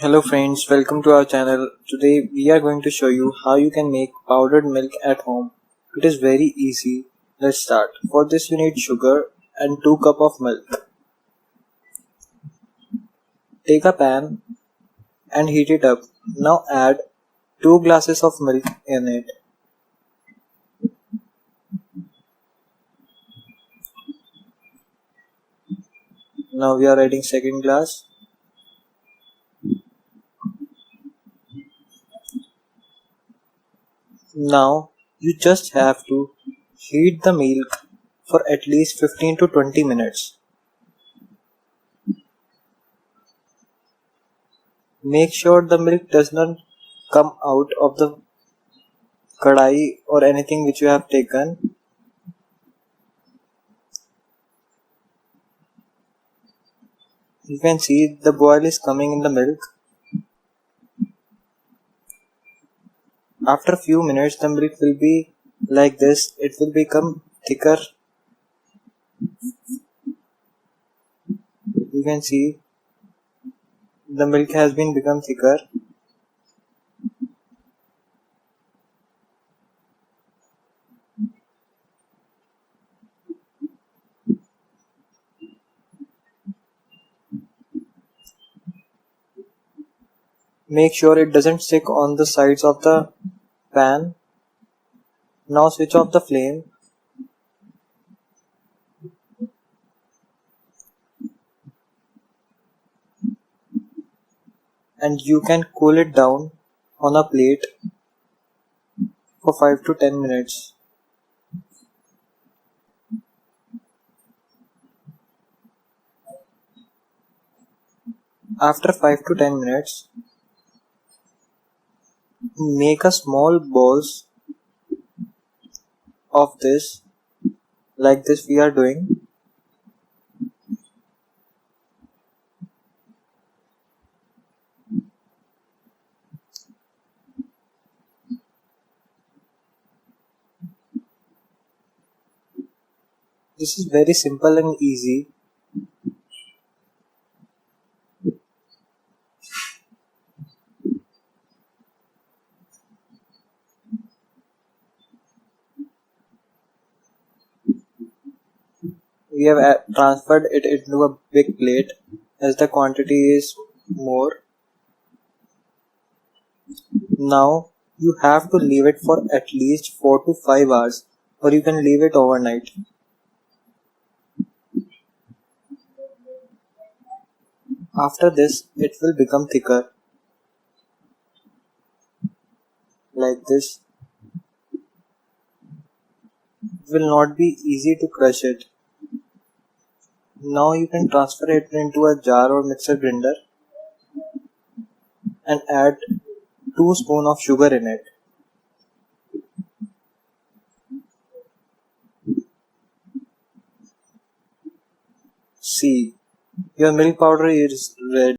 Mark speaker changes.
Speaker 1: Hello friends, welcome to our channel. Today we are going to show you how you can make powdered milk at home. It is very easy. Let's start. For this you need sugar and 2 cup of milk. Take a pan and heat it up. Now add 2 glasses of milk in it. Now we are adding second glass. Now you just have to heat the milk for at least 15 to 20 minutes. Make sure the milk does not come out of the kadai or anything which you have taken. You can see the boil is coming in the milk. After a few minutes the milk will be like this. It will become thicker. You can see the milk has been become thicker. Make sure it doesn't stick on the sides of the pan. Now switch off the flame. And you can cool it down on a plate for 5 to 10 minutes. After 5 to 10 minutes, make a small balls of this like this we are doing. This is very simple and easy. We have transferred it into a big plate as the quantity is more. Now you have to leave it for at least 4 to 5 hours, or you can leave it overnight. After this it will become thicker like this. It will not be easy to crush it. Now you can transfer it into a jar or mixer grinder and add 2 spoons of sugar in it. See, your milk powder is ready.